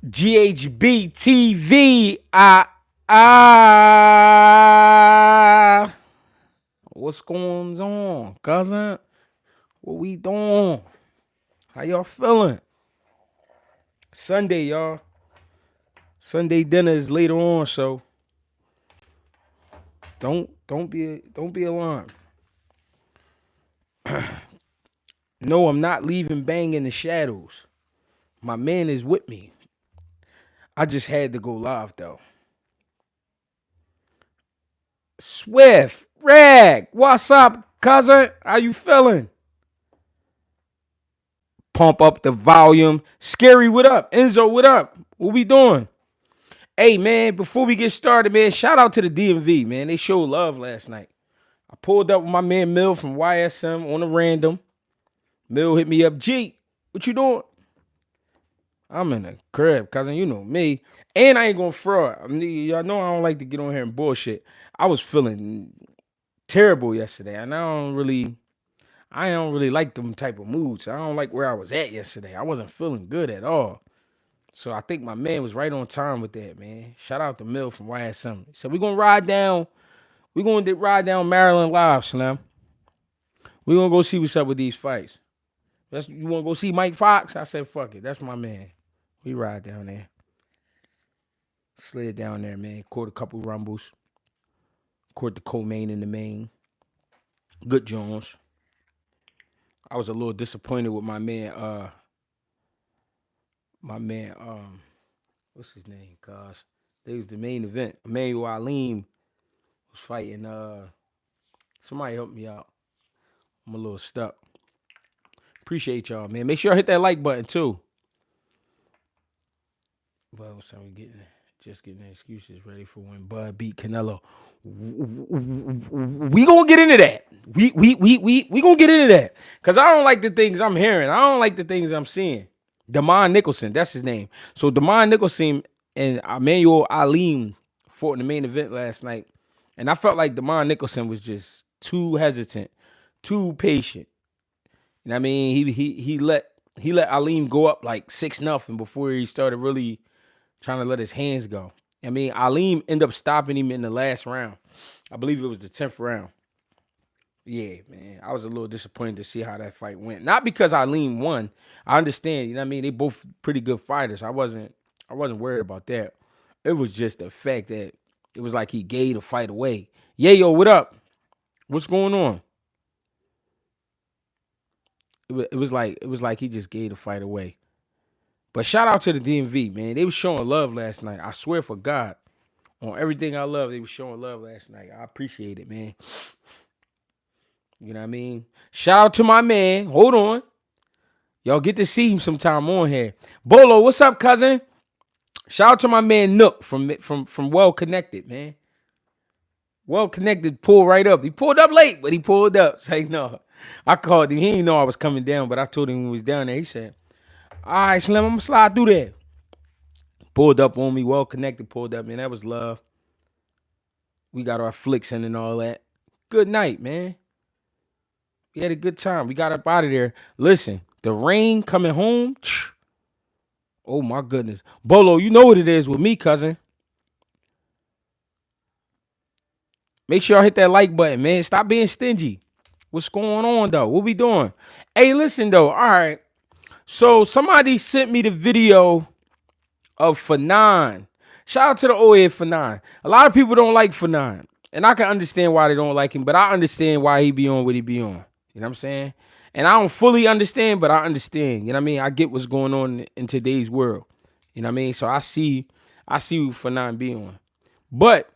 GHB TV. Ah. What's going on, cousin? What we doing? How y'all feeling? Sunday, y'all. Sunday dinner is later on, so don't be alarmed. No, I'm not leaving Bang in the shadows. My man is with me. I just had to go live though. Swift, Rag, what's up, cousin? How you feeling? Pump up the volume. Scary, what up? Enzo, what up? What we doing? Hey, man, before we get started, man, shout out to the DMV, man. They showed love last night. I pulled up with my man Mill from YSM on a random. Mill hit me up. G, what you doing? I'm in the crib, cousin. You know me. And I ain't gonna fraud. I mean, y'all know I don't like to get on here and bullshit. I was feeling terrible yesterday, and I don't really like them type of moods. I don't like where I was at yesterday. I wasn't feeling good at all. So I think my man was right on time with that, man. Shout out to Mill from YSM. So we're gonna ride down. We're gonna ride down Maryland live, Slim. We're gonna go see what's up with these fights. You wanna go see Mike Fox? I said, fuck it. That's my man. We ride down there. Slid down there, man. Caught a couple rumbles. Caught the co-main in the main. Good Jones. I was a little disappointed with my man, what's his name, cuz? It was the main event. Emmanuel Alim was fighting, somebody help me out. I'm a little stuck. Appreciate y'all, man. Make sure I hit that like button, too. But what's time we getting? Just getting the excuses ready for when Bud beat Canelo. We gonna get into that. We gonna get into that. Cause I don't like the things I'm hearing. I don't like the things I'm seeing. Damon Nicholson, that's his name. So Damon Nicholson and Emmanuel Alim fought in the main event last night. And I felt like Damon Nicholson was just too hesitant, too patient. You know what I mean? He let Alim go up like 6-0 before he started really trying to let his hands go. I mean, Alim ended up stopping him in the last round. I believe it was the 10th round. Yeah, man. I was a little disappointed to see how that fight went. Not because Alim won. I understand, you know what I mean? They both pretty good fighters. I wasn't worried about that. It was just the fact that it was like he gave the fight away. Yeah, yo, what up? What's going on? It was like he just gave the fight away. But shout out to the DMV, man. They was showing love last night. I swear for God. On everything I love, they was showing love last night. I appreciate it, man. You know what I mean? Shout out to my man. Hold on. Y'all get to see him sometime on here. Bolo, what's up, cousin? Shout out to my man Nook from Well Connected, man. Well Connected pulled right up. He pulled up late, but he pulled up. Say no. I called him. He didn't know I was coming down, but I told him he was down there. He said, all right, Slim, I'm gonna slide through there. Pulled up on me, Well Connected, pulled up, man. That was love. We got our flicks in and all that. Good night, man. We had a good time. We got up out of there. Listen, the rain coming home. Oh my goodness. Bolo, you know what it is with me, cousin. Make sure y'all hit that like button, man. Stop being stingy. What's going on, though? What we doing? Hey, listen, though. All right. So somebody sent me the video of Fanon. Shout out to the old head Fanon. A lot of people don't like Fanon. And I can understand why they don't like him, but I understand why he be on what he be on. You know what I'm saying? And I don't fully understand, but I understand. You know what I mean? I get what's going on in today's world. You know what I mean? So I see what Fanon be on. But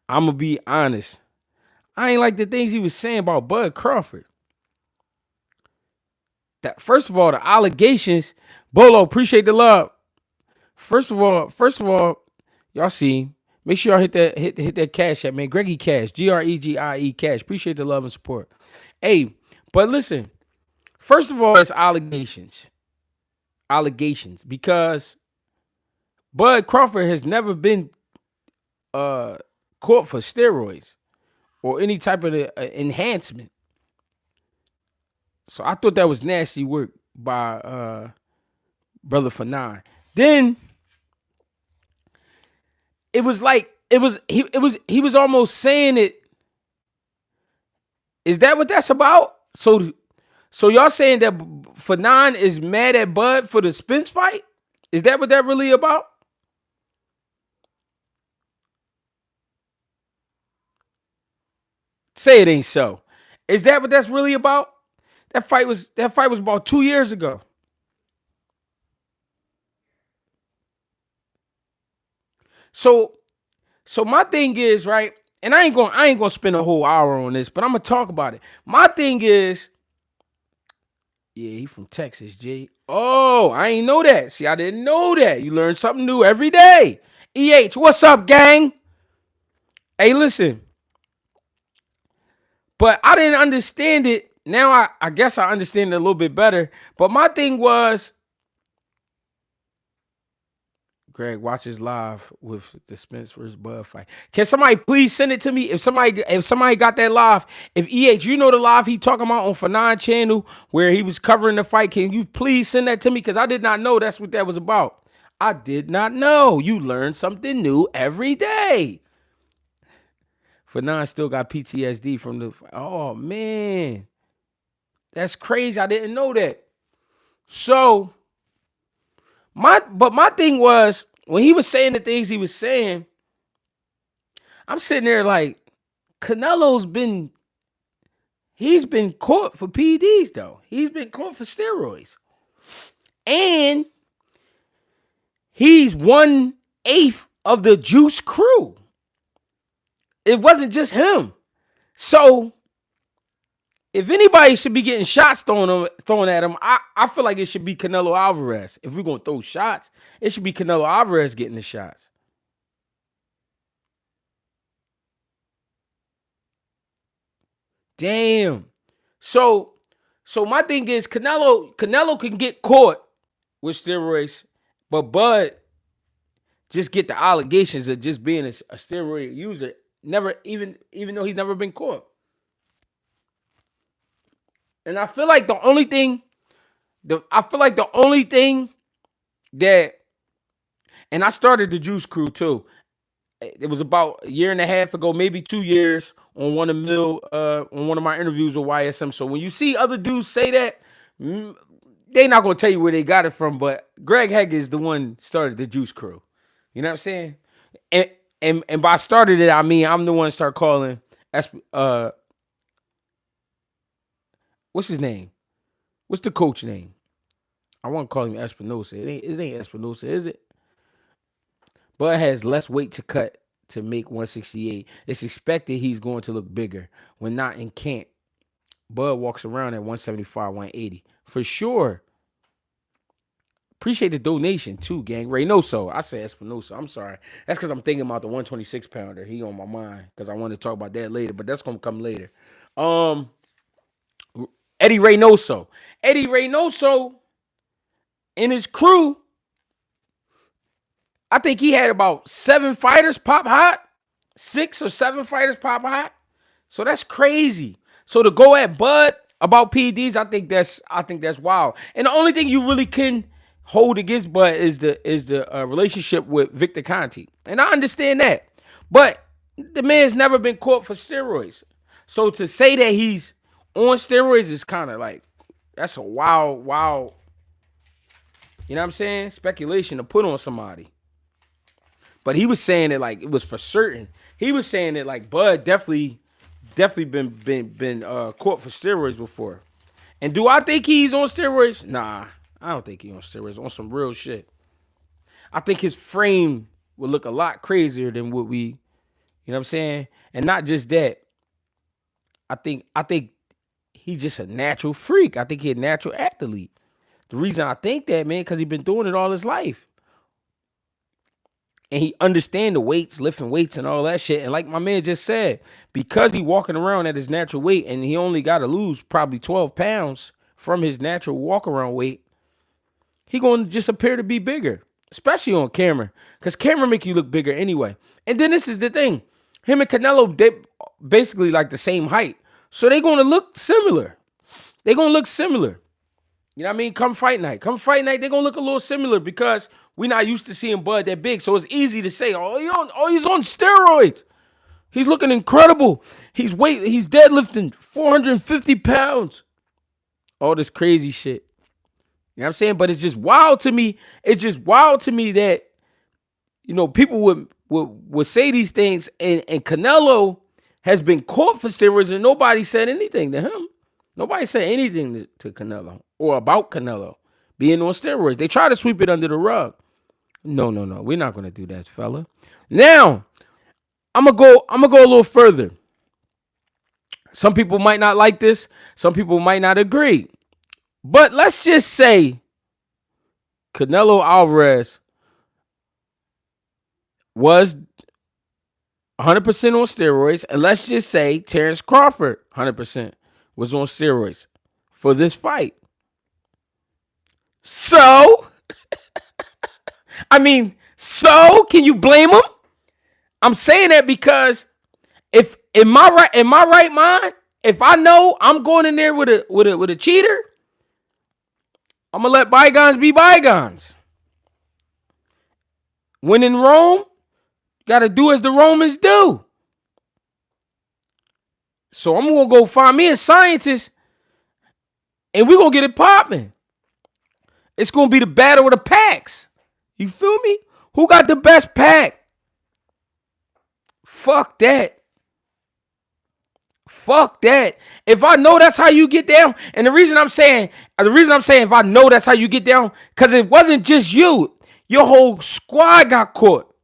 I'm going to be honest. I ain't like the things he was saying about Bud Crawford. That first of all, the allegations, Bolo, appreciate the love. First of all, y'all see, make sure y'all hit that cash app, man. GregieCash, GREGIE cash. Appreciate the love and support. Hey, but listen, first of all, it's allegations. Because Bud Crawford has never been caught for steroids or any type of enhancement. So I thought that was nasty work by brother Fanon. Then it was like he was almost saying it. Is that what that's about? So y'all saying that Fanon is mad at Bud for the Spence fight? Is that what that really about? Say it ain't so. Is that what that's really about? That fight was about 2 years ago. So my thing is, right, and I ain't gonna spend a whole hour on this, but I'm gonna talk about it. My thing is, yeah, he from Texas, G. Oh, I ain't know that. See, I didn't know that. You learn something new every day. What's up, gang? Hey, listen. But I didn't understand it. Now I guess I understand it a little bit better. But my thing was, Greg watches live with the Spence versus Bud fight. Can somebody please send it to me? If somebody got that live, if you know the live he talking about on Fanon channel where he was covering the fight, can you please send that to me? Because I did not know that's what that was about. I did not know. You learn something new every day. Fanon still got PTSD from the. Oh man, that's crazy. I didn't know that. So. But my thing was, when he was saying the things he was saying, I'm sitting there like, he's been caught for PEDs though. He's been caught for steroids. And he's 1/8 of the Juice crew. It wasn't just him. So if anybody should be getting shots thrown at him, I feel like it should be Canelo Alvarez. If we're going to throw shots, it should be Canelo Alvarez getting the shots. Damn. So my thing is Canelo can get caught with steroids, but Bud just get the allegations of just being a steroid user. Never even though he's never been caught. And I feel like the only thing that, and I started the Juice Crew too. It was about a year and a half ago, maybe 2 years, on one of my interviews with YSM. So when you see other dudes say that, they not gonna tell you where they got it from. But Greg Hegg is the one started the Juice Crew. You know what I'm saying? And by started it, I mean I'm the one start calling what's his name? What's the coach name? I want to call him Espinosa. It ain't Espinosa, is it? Bud has less weight to cut to make 168. It's expected he's going to look bigger when not in camp. Bud walks around at 175, 180. For sure. Appreciate the donation too, gang. Reynoso. I say Espinosa. I'm sorry. That's because I'm thinking about the 126 pounder. He on my mind because I want to talk about that later, but that's going to come later. Eddie Reynoso and his crew, I think he had about 7 fighters pop hot. 6 or 7 fighters pop hot. So that's crazy. So to go at Bud about PEDs, I think that's wild. And the only thing you really can hold against Bud is the relationship with Victor Conte. And I understand that. But the man's never been caught for steroids. So to say that he's on steroids is kind of like, that's a wild, you know what I'm saying? Speculation to put on somebody. But he was saying it like it was for certain. He was saying it like Bud definitely been caught for steroids before. And do I think he's on steroids? Nah, I don't think he's on steroids. On some real shit. I think his frame would look a lot crazier than what we, you know what I'm saying? And not just that. I think he's just a natural freak. I think he's a natural athlete. The reason I think that, man, because he's been doing it all his life. And he understand the weights, lifting weights and all that shit. And like my man just said, because he walking around at his natural weight and he only got to lose probably 12 pounds from his natural walk around weight, he going to just appear to be bigger, especially on camera. Because camera make you look bigger anyway. And then this is the thing. Him and Canelo, they basically like the same height. So they're going to look similar. They're going to look similar. You know what I mean? Come fight night, they're going to look a little similar because We're not used to seeing Bud that big, so it's easy to say, he's on steroids. He's looking incredible. He's deadlifting 450 pounds. All this crazy shit. You know what I'm saying? But it's just wild to me. It's just wild to me that, people would say these things, and Canelo has been caught for steroids and nobody said anything to him. Nobody said anything to Canelo or about Canelo being on steroids. They try to sweep it under the rug. No. We're not going to do that, fella. Now, I'm going to go a little further. Some people might not like this. Some people might not agree. But let's just say Canelo Alvarez was 100% on steroids. And let's just say Terrence Crawford 100% was on steroids for this fight. So, can you blame him? I'm saying that because if in my right mind, if I know I'm going in there with a cheater, I'm gonna let bygones be bygones. When in Rome, you gotta do as the Romans do. So I'm gonna go find me a scientist, and we're gonna get it popping. It's gonna be the battle of the packs. You feel me? Who got the best pack? Fuck that. Fuck that. If I know that's how you get down, and the reason I'm saying if I know that's how you get down, because it wasn't just you. Your whole squad got caught.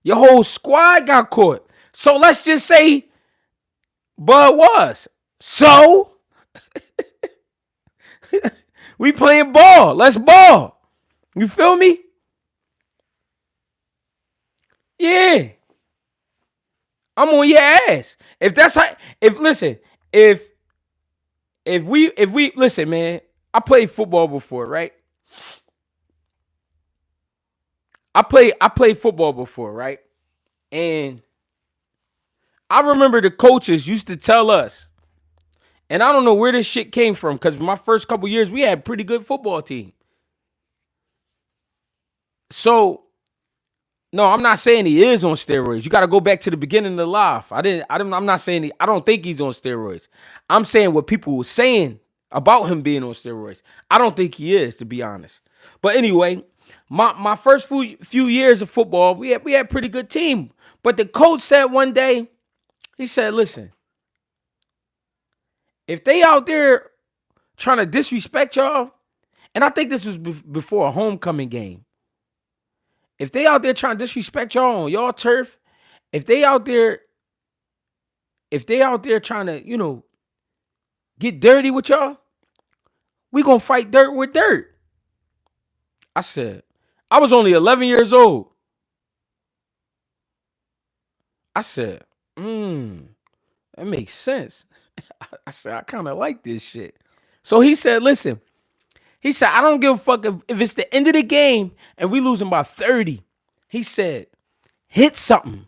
Your whole squad got caught. So let's just say Bud was. So we playing ball. Let's ball. You feel me? Yeah. I'm on your ass. If that's how, if we listen, man, I played football before, right? I played football before, right? And I remember the coaches used to tell us, and I don't know where this shit came from, because my first couple years, we had a pretty good football team. So, no, I'm not saying he is on steroids. You got to go back to the beginning of the life. I'm not saying I don't think he's on steroids. I'm saying what people were saying about him being on steroids. I don't think he is, to be honest. But anyway, my first few years of football, we had a pretty good team. But the coach said one day, he said, listen, if they out there trying to disrespect y'all, and I think this was before a homecoming game. If they out there trying to disrespect y'all on y'all turf, if they out there trying to, get dirty with y'all, we gonna fight dirt with dirt. I said, I was only 11 years old. I said, that makes sense. I said, I kind of like this shit. So he said, listen, I don't give a fuck if it's the end of the game and we losing by 30. He said, hit something.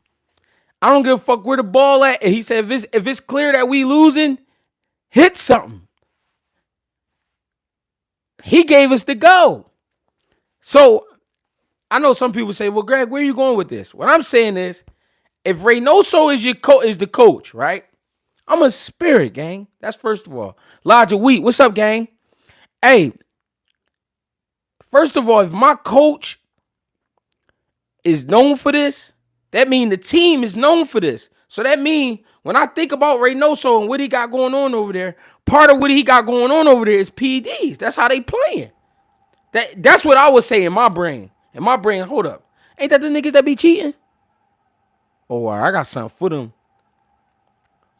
I don't give a fuck where the ball at. And he said, if it's clear that we losing, hit something. He gave us the go. So I know some people say, well, Greg, where are you going with this? What I'm saying is, if Reynoso is the coach, right? I'm a spirit, gang. That's first of all. Elijah Wheat, what's up, gang? Hey, first of all, if my coach is known for this, that means the team is known for this. So that means when I think about Reynoso and what he got going on over there, part of what he got going on over there is PDs. That's how they playing. That's what I would say in my brain. In my brain, hold up. Ain't that the niggas that be cheating? Oh, I got something for them.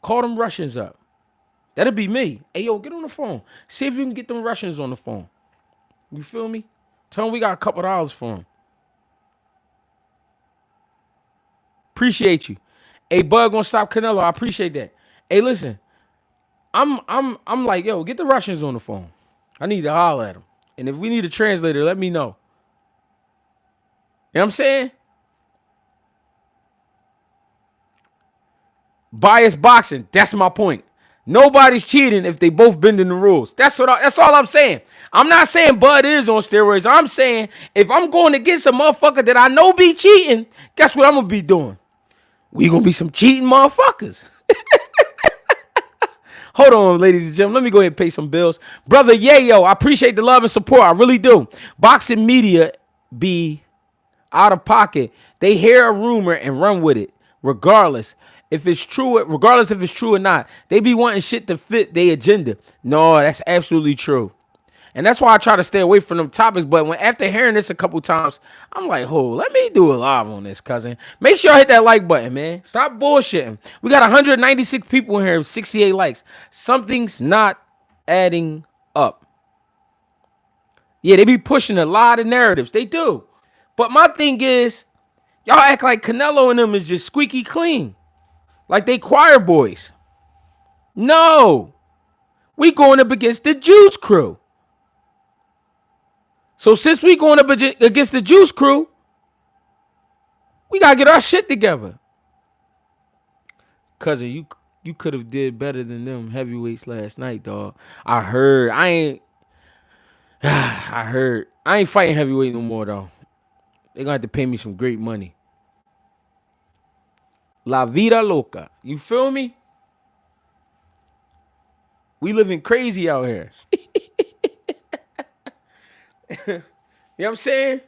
Call them Russians up. That'll be me. Hey, yo, get on the phone. See if you can get them Russians on the phone. You feel me? Tell them we got a couple dollars for them. Appreciate you. Hey, Bud gonna stop Canelo. I appreciate that. Hey, listen. I'm like, yo, get the Russians on the phone. I need to holler at them. And if we need a translator, let me know. You know what I'm saying? Bias boxing. That's my point. Nobody's cheating if they both bending the rules. That's all I'm saying. I'm not saying Bud is on steroids. I'm saying if I'm going against a motherfucker that I know be cheating, guess what I'm gonna be doing? We gonna be some cheating motherfuckers. Hold on, ladies and gentlemen. Let me go ahead and pay some bills. Brother Yayo, I appreciate the love and support. I really do. Boxing media be out of pocket. They hear a rumor and run with it, regardless if it's true or not. They be wanting shit to fit their agenda. No, that's absolutely true. And that's why I try to stay away from them topics. But after hearing this a couple times, I'm like, let me do a live on this, cousin. Make sure I hit that like button, man. Stop bullshitting. We got 196 people in here, 68 likes. Something's not adding up. Yeah, they be pushing a lot of narratives. They do. But my thing is, y'all act like Canelo and them is just squeaky clean. Like they choir boys. No. We going up against the Juice Crew. So since we going up against the Juice Crew, we got to get our shit together. Cousin, you could have did better than them heavyweights last night, dog. I heard. I ain't fighting heavyweight no more, though. They're going to have to pay me some great money. La vida loca. You feel me? We living crazy out here. You know what I'm saying?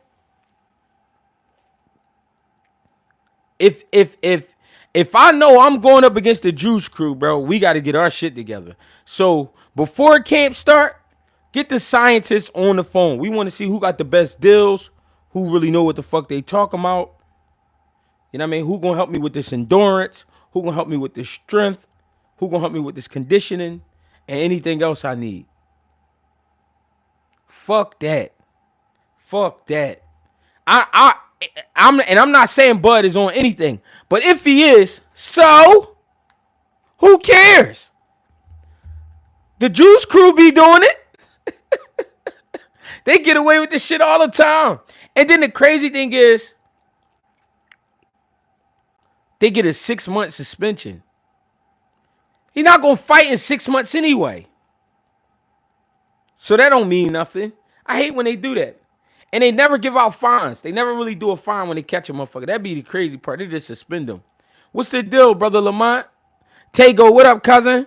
If I know I'm going up against the Juice Crew, bro, we got to get our shit together. So before camp start, get the scientists on the phone. We want to see who got the best deals, who really know what the fuck they talking about. You know what I mean? Who gonna help me with this endurance? Who gonna help me with this strength? Who gonna help me with this conditioning and anything else I need? Fuck that. Fuck that. I'm not saying Bud is on anything, but if he is, so who cares? The Juice Crew be doing it. They get away with this shit all the time. And then the crazy thing is, they get a 6-month suspension. He's not gonna fight in 6 months anyway. So that don't mean nothing. I hate when they do that. And they never give out fines. They never really do a fine when they catch a motherfucker. That'd be the crazy part. They just suspend them. What's the deal, brother Lamont? Tago, what up, cousin?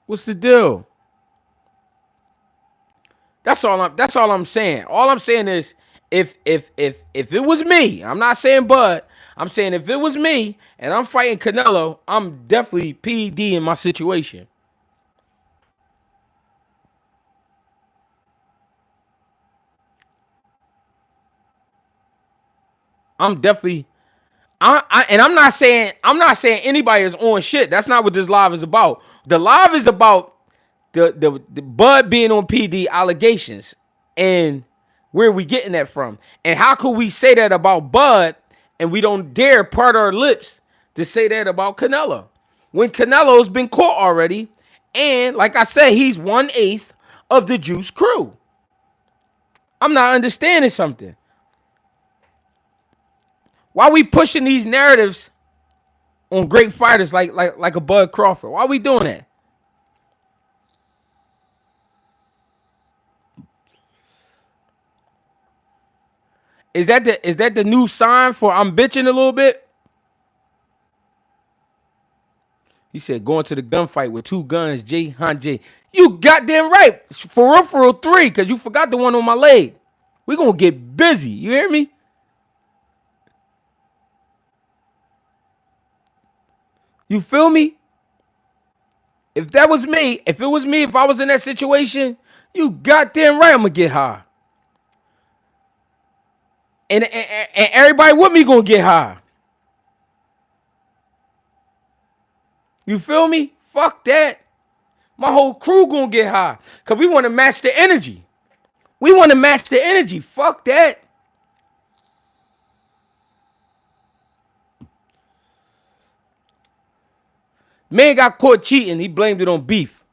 What's the deal? That's all I'm saying. All I'm saying is if it was me, I'm not saying Bud. I'm saying if it was me and I'm fighting Canelo, I'm definitely PD in my situation. I'm definitely I'm not saying anybody is on shit. That's not what this live is about. The live is about the Bud being on PD allegations and where we getting that from. And how could we say that about Bud and we don't dare part our lips to say that about Canelo when Canelo's been caught already? And like I said, he's 1/8 of the Juice Crew. I'm not understanding something. Why we pushing these narratives on great fighters like a Bud Crawford? Why we doing that? Is that the new sign for I'm bitching a little bit? He said going to the gunfight with 2 guns, J. Han J. You goddamn right. For real, 3, because you forgot the one on my leg. We gonna get busy. You hear me? You feel me? If it was me, if I was in that situation, you goddamn right I'm gonna get high. And everybody with me gonna get high. You feel me? Fuck that. My whole crew gonna get high. Cause we wanna match the energy. Fuck that. Man got caught cheating. He blamed it on beef.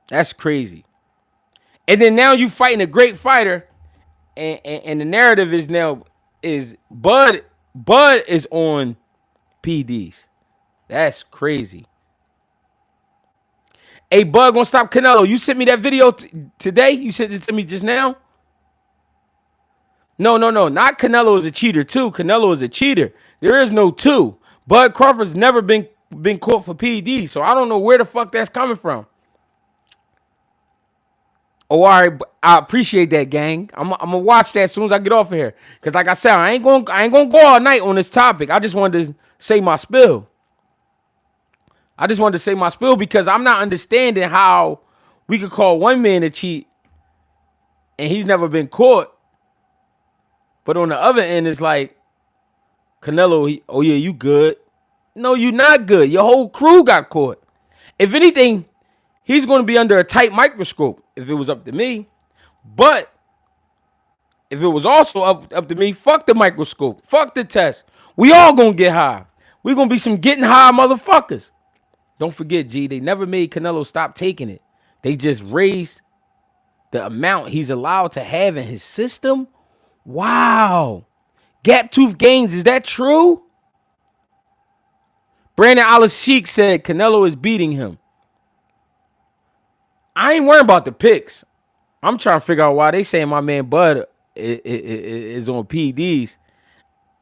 That's crazy. And then now you fighting a great fighter, and the narrative is now is Bud Bud is on PDs. That's crazy. Hey, Bud, gonna stop Canelo. You sent me that video today? You sent it to me just now? No. Not Canelo is a cheater, too. Canelo is a cheater. There is no two. Bud Crawford's never been caught for PD, so I don't know where the fuck that's coming from. Oh, all right. I appreciate that, gang. I'm gonna watch that as soon as I get off of here. Cause like I said, I ain't gonna go all night on this topic. I just wanted to say my spill. Because I'm not understanding how we could call one man a cheat and he's never been caught. But on the other end, it's like, Canelo, oh yeah, you good. No, you not good. Your whole crew got caught. If anything, he's going to be under a tight microscope if it was up to me. But if it was also up to me, fuck the microscope. Fuck the test. We all going to get high. We going to be some getting high motherfuckers. Don't forget, G, they never made Canelo stop taking it. They just raised the amount he's allowed to have in his system. Wow. Gap tooth gains, is that true? Brandon Alashik said Canelo is beating him. I ain't worrying about the picks. I'm trying to figure out why they saying my man Bud is on PDs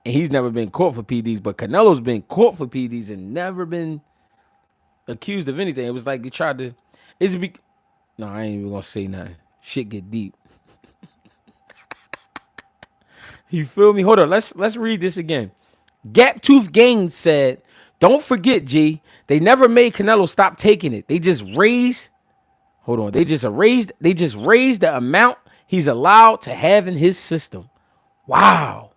and he's never been caught for PDs, but Canelo's been caught for PDs and never been accused of anything. It was like they tried to. No, I ain't even gonna say nothing. Shit get deep. You feel me? Hold on. Let's read this again. Gap Tooth Gaines said, "Don't forget, G. They never made Canelo stop taking it. They just raised. Hold on. They just raised the amount he's allowed to have in his system. Wow.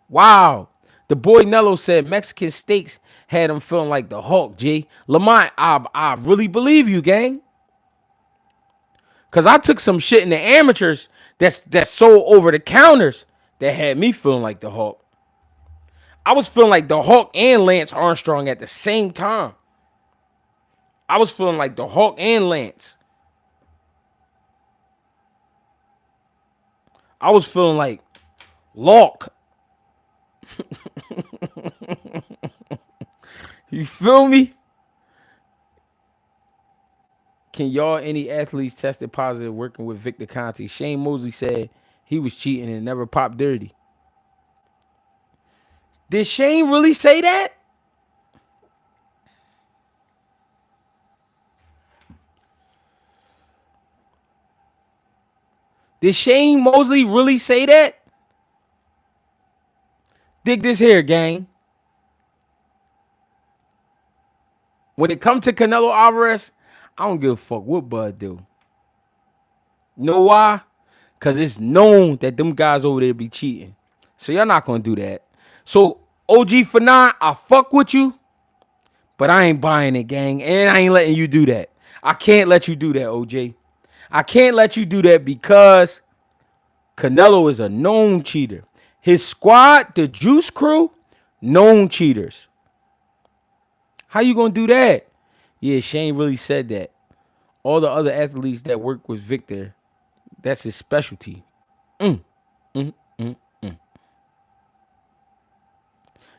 The boy Nello said Mexican steaks had him feeling like the Hulk, G. Lamont, I really believe you, gang. Cause I took some shit in the amateurs that's sold over the counters that had me feeling like the Hulk. I was feeling like the Hulk and Lance Armstrong at the same time. I was feeling like the Hulk and Lance. I was feeling like Locke. You feel me? Can y'all, any athletes tested positive working with Victor Conte? Shane Mosley said he was cheating and never popped dirty. Did Shane really say that? Did Shane Mosley really say that? Dig this here, gang. When it comes to Canelo Alvarez, I don't give a fuck what Bud do. Know why? Because it's known that them guys over there be cheating. So y'all not going to do that. So OG for 9, I fuck with you, but I ain't buying it, gang. And I ain't letting you do that. I can't let you do that, OJ. I can't let you do that because Canelo is a known cheater. His squad, the Juice Crew, known cheaters. How you going to do that? Yeah, Shane really said that. All the other athletes that work with Victor, that's his specialty.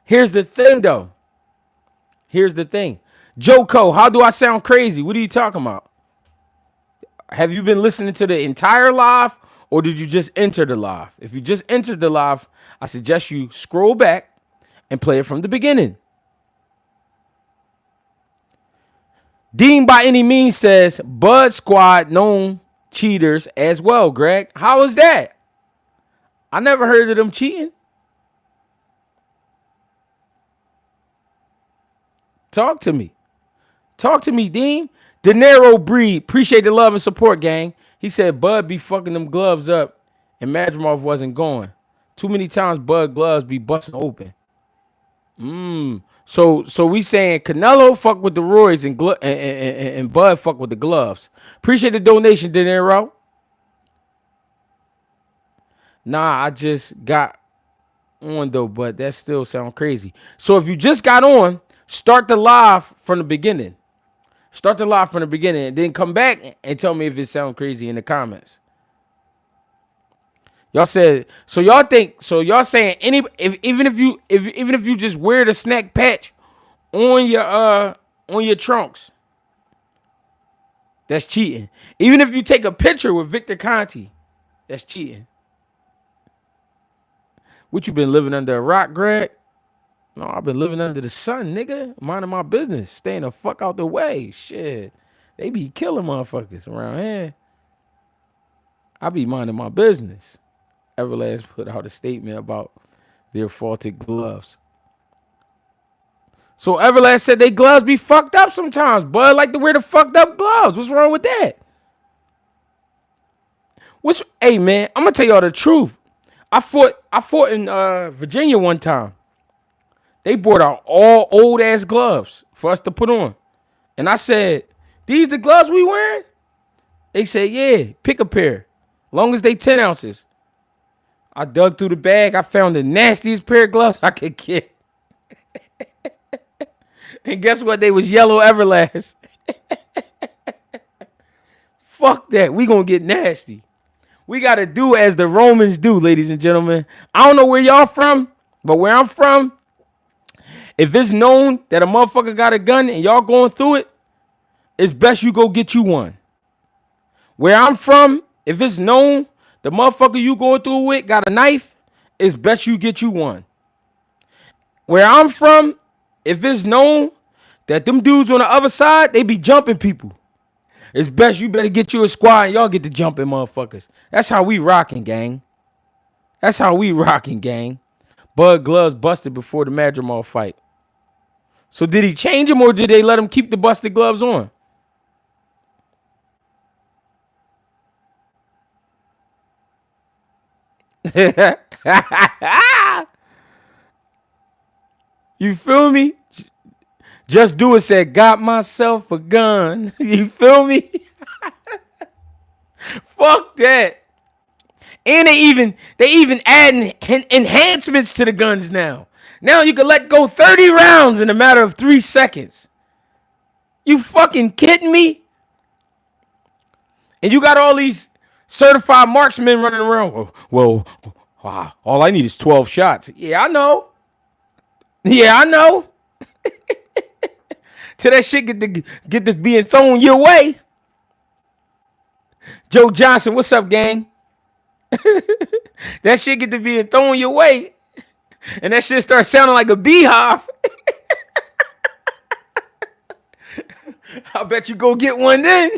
Here's the thing, though. Joko, how do I sound crazy? What are you talking about? Have you been listening to the entire live or did you just enter the live? If you just entered the live, I suggest you scroll back and play it from the beginning. Dean by any means says Bud Squad known cheaters as well, Greg. How is that? I never heard of them cheating. Talk to me. Dean. De Niro Breed. Appreciate the love and support, gang. He said Bud be fucking them gloves up and Madrimov wasn't going. Too many times Bud gloves be busting open. So we saying Canelo fuck with the Royds and Bud fuck with the gloves. Appreciate the donation, De Niro. Nah, I just got on though, but that still sound crazy. So if you just got on, start the live from the beginning. And then come back and tell me if it sounds crazy in the comments. Y'all said so. Y'all think so. Y'all saying even if you just wear the snack patch on your trunks, that's cheating. Even if you take a picture with Victor Conti, that's cheating. What, you been living under a rock, Greg? No, I've been living under the sun, nigga. Minding my business, staying the fuck out the way. Shit, they be killing motherfuckers around here. I be minding my business. Everlast put out a statement about their faulted gloves. So Everlast said they gloves be fucked up sometimes. Bud like to wear the fucked up gloves. What's wrong with that? Hey man, I'm gonna tell y'all the truth. I fought in Virginia one time. They brought out all old ass gloves for us to put on. And I said, these the gloves we wearing? They said, yeah, pick a pair. Long as they 10 ounces. I dug through the bag. I found the nastiest pair of gloves I could get. And guess what? They was yellow Everlast. Fuck that. We gonna get nasty. We gotta do as the Romans do, ladies and gentlemen. I don't know where y'all from, but where I'm from, if it's known that a motherfucker got a gun and y'all going through it, it's best you go get you one. Where I'm from, if it's known the motherfucker you going through with got a knife, it's best you get you one. Where I'm from, if it's known that them dudes on the other side, they be jumping people, it's best you better get you a squad and y'all get to jumping motherfuckers. That's how we rocking, gang. That's how we rocking, gang. Bud gloves busted before the Madrimal fight. So did he change them or did they let him keep the busted gloves on? You feel me? Just Do It said, got myself a gun. You feel me? Fuck that. And they even adding enhancements to the guns now. Now you can let go 30 rounds in a matter of 3 seconds. You fucking kidding me? And you got all these certified marksmen running around. Well, all I need is 12 shots. Yeah, I know. Yeah, I know. Till that shit get to being thrown your way. Joe Johnson, what's up, gang? That shit get to being thrown your way. And that shit starts sounding like a beehive. I bet you go get one then.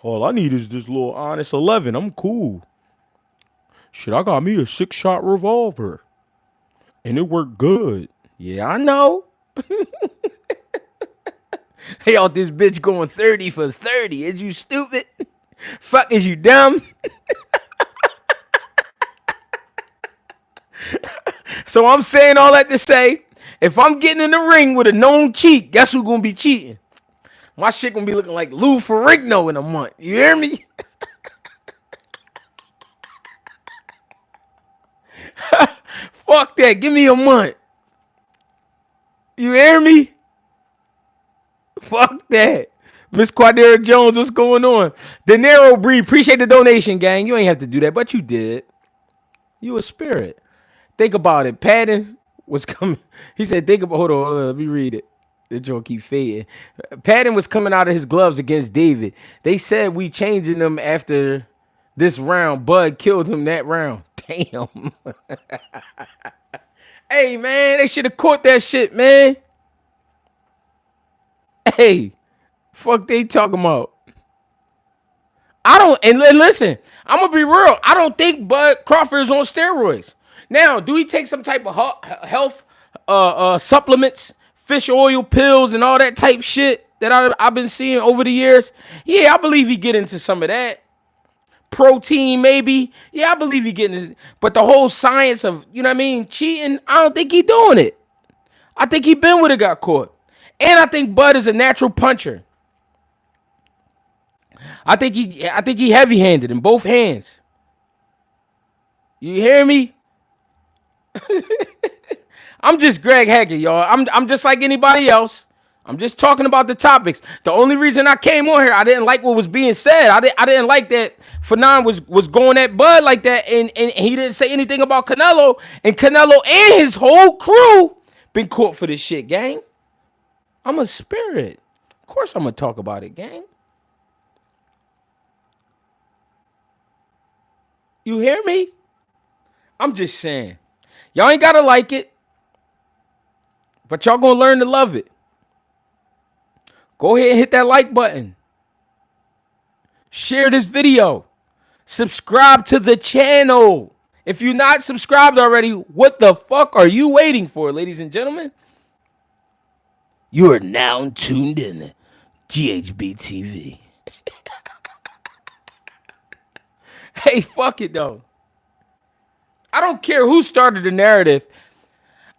All I need is this little honest 11. I'm cool. Shit, I got me a 6-shot revolver. And it worked good. Yeah, I know. Hey, out this bitch going 30 for 30. Is you stupid? Fuck, is you dumb? So I'm saying all that to say, if I'm getting in the ring with a known cheat, guess who's gonna be cheating? My shit gonna be looking like Lou Ferrigno in a month. You hear me? Fuck that. Give me a month. You hear me? Fuck that. Miss Quadera Jones, what's going on? De Niro Breed, appreciate the donation, gang. You ain't have to do that, but you did. You a spirit. Think about it. Patton was coming. He said, hold on, let me read it. The joke keep fading. Patton was coming out of his gloves against David. They said we changing them after this round. Bud killed him that round. Damn. Hey, man, they should have caught that shit, man. Hey, fuck they talking about. I don't, and listen, I'm going to be real. I don't think Bud Crawford is on steroids. Now, do he take some type of health supplements, fish oil pills, and all that type shit that I've been seeing over the years? Yeah, I believe he get into some of that. Protein, maybe. Yeah, I believe he getting, but the whole science of, you know what I mean, cheating, I don't think he doing it. I think he been with it, got caught. And I think Bud is a natural puncher. I think he heavy-handed in both hands. You hear me? I'm just Greg Hackett, y'all. I'm just like anybody else. I'm just talking about the topics. The only reason I came on here, I didn't like what was being said. I didn't like that Fanon was going at Bud like that, and he didn't say anything about Canelo. And Canelo and his whole crew been caught for this shit, gang. I'm a spirit. Of course I'm gonna talk about it, gang. You hear me? I'm just saying. Y'all ain't gotta like it, but y'all gonna learn to love it. Go ahead and hit that like button. Share this video. Subscribe to the channel. If you're not subscribed already, what the fuck are you waiting for, ladies and gentlemen? You are now tuned in to GHB TV. Hey, fuck it though. I don't care who started the narrative.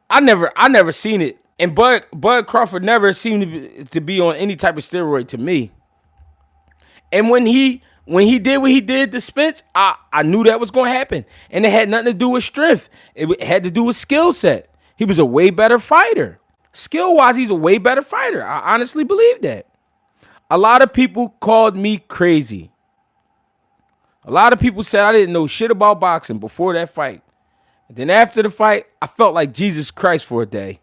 I never seen it. And Bud Crawford never seemed to be on any type of steroid to me. And when he did what he did to Spence, I knew that was going to happen. And it had nothing to do with strength. It had to do with skill set. He was a way better fighter. Skill-wise, he's a way better fighter. I honestly believe that. A lot of people called me crazy. A lot of people said I didn't know shit about boxing before that fight. And then after the fight, I felt like Jesus Christ for a day.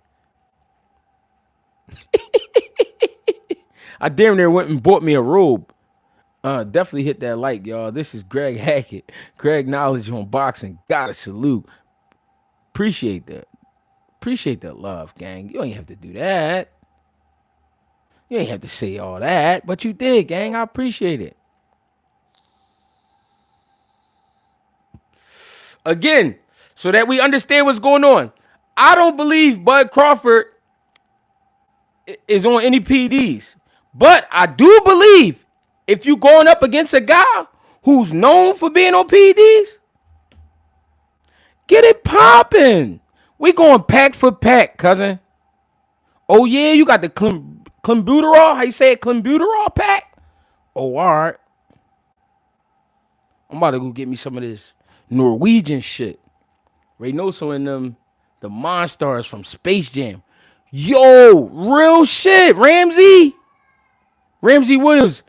I damn near went and bought me a robe. Definitely hit that like, y'all. This is Greg Hackett. Greg Knowledge on boxing. Gotta salute. Appreciate that. Appreciate that love, gang. You ain't have to do that. You ain't have to say all that, but you did, gang. I appreciate it. Again, so that we understand what's going on. I don't believe Bud Crawford is on any PDs. But I do believe if you going up against a guy who's known for being on PDs, get it popping. We going pack for pack, cousin. Oh, yeah, you got the clenbuterol. How you say it? Clenbuterol pack? Oh, all right. I'm about to go get me some of this Norwegian shit. Reynoso and them, the Monstars from Space Jam. Yo, real shit. Ramsey Williams.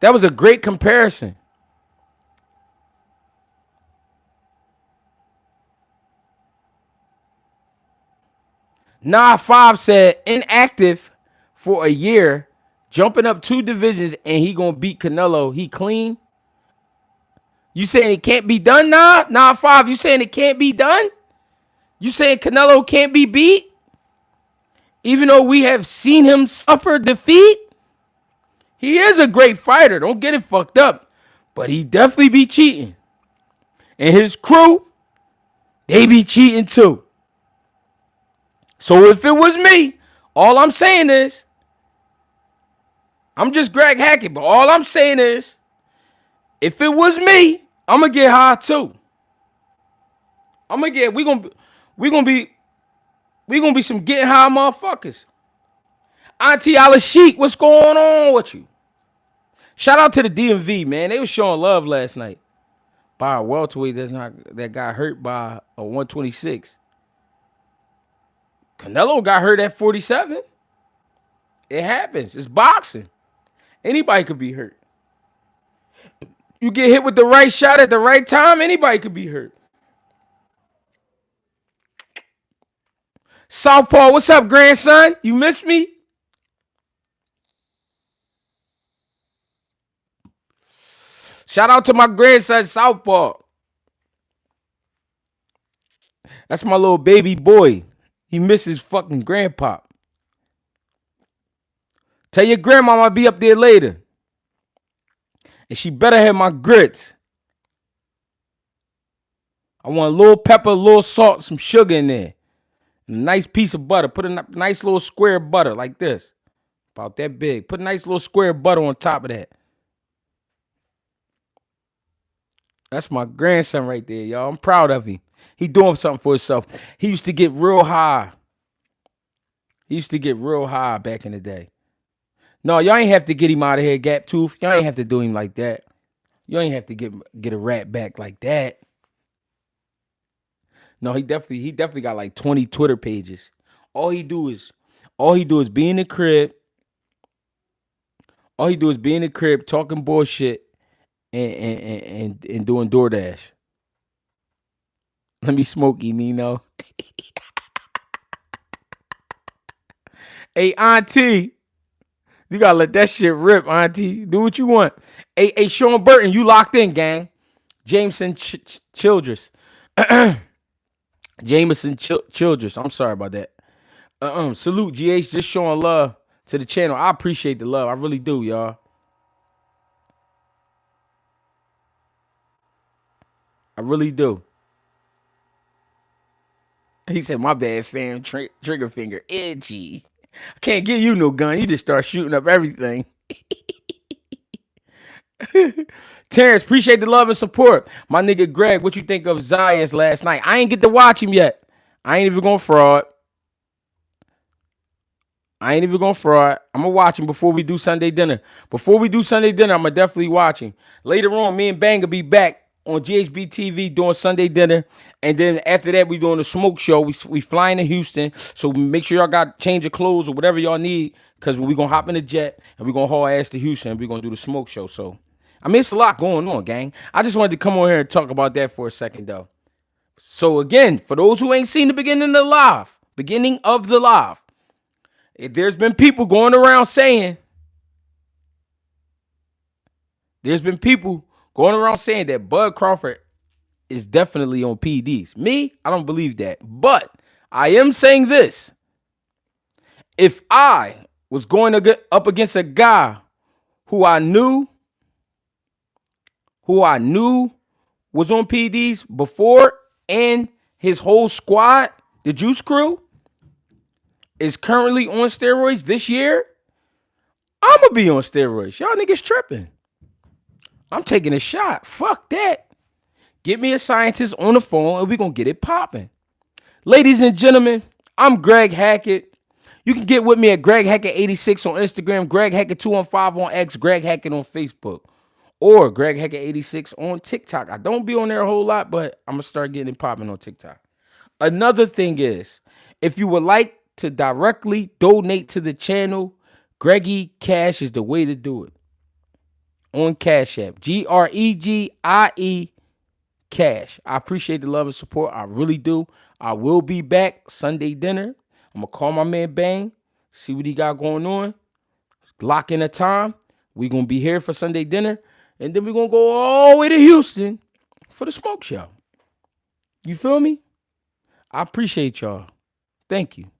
That was a great comparison. Nah 5 said inactive for a year, jumping up 2 divisions, and he gonna beat Canelo. He clean. You saying it can't be done now? Nah 5, you saying it can't be done? You saying Canelo can't be beat? Even though we have seen him suffer defeat? He is a great fighter. Don't get it fucked up. But he definitely be cheating. And his crew, they be cheating too. So if it was me, all I'm saying is, I'm just Greg Hackett, but all I'm saying is, if it was me, I'm gonna get high too. We gonna be some getting high motherfuckers. Auntie Alashik, what's going on with you? Shout out to the DMV, man. They was showing love last night by a welterweight that got hurt by a 126. Canelo got hurt at 47. It happens. It's boxing. Anybody could be hurt. You get hit with the right shot at the right time, anybody could be hurt. Southpaw, what's up, grandson? You missed me? Shout out to my grandson, Southpaw. That's my little baby boy. He misses fucking grandpa. Tell your grandma I'll be up there later. And she better have my grits. I want a little pepper, a little salt, some sugar in there. And a nice piece of butter. Put a nice little square of butter like this. About that big. Put a nice little square of butter on top of that. That's my grandson right there, y'all. I'm proud of him. He doing something for himself. He used to get real high. Back in the day. No, y'all ain't have to get him out of here, Gap Tooth. Y'all ain't have to do him like that. You ain't have to get a rat back like that. No, he definitely got like 20 Twitter pages. All he do is All he do is be in the crib. All he do is be in the crib talking bullshit and doing DoorDash. Let me smoke you, Nino. Hey, Auntie, you gotta let that shit rip, Auntie. Do what you want. Hey, Sean Burton, you locked in, gang. Jameson Childress. Jameson Childress. I'm sorry about that. Salute, GH, just showing love to the channel. I appreciate the love. I really do, y'all. I really do. He said, my bad, fam. Trigger finger. Itchy. I can't give you no gun. You just start shooting up everything. Terrence, appreciate the love and support. My nigga Greg, what you think of Zayas last night? I ain't get to watch him yet. I ain't even gonna fraud. I'm gonna watch him before we do Sunday dinner. I'm gonna definitely watch him. Later on, me and Bang will be back on GHB TV doing Sunday dinner. And then after that, we doing the smoke show. We flying to Houston. So make sure y'all got change of clothes or whatever y'all need. Because we gonna hop in the jet and we gonna haul ass to Houston and we gonna do the smoke show. So I mean, it's a lot going on, gang. I just wanted to come on here and talk about that for a second, though. So again, for those who ain't seen the beginning of the live, there's been people going around saying that Bud Crawford is definitely on PDs. Me, I don't believe that. But I am saying this. If I was going to get up against a guy who I knew was on PDs before, and his whole squad, the Juice Crew, is currently on steroids this year, I'm going to be on steroids. Y'all niggas tripping. I'm taking a shot. Fuck that. Get me a scientist on the phone and we're going to get it popping. Ladies and gentlemen, I'm Greg Hackett. You can get with me at Greg Hackett 86 on Instagram, Greg Hackett 215 on X, Greg Hackett on Facebook, or Greg Hackett 86 on TikTok. I don't be on there a whole lot, but I'm going to start getting it popping on TikTok. Another thing is, if you would like to directly donate to the channel, GregieCash is the way to do it. On Cash App. GREGIE Cash. I appreciate the love and support. I really do. I will be back Sunday dinner. I'm going to call my man Bang, see what he got going on. Lock in a time. We're going to be here for Sunday dinner. And then we're going to go all the way to Houston for the smoke show. You feel me? I appreciate y'all. Thank you.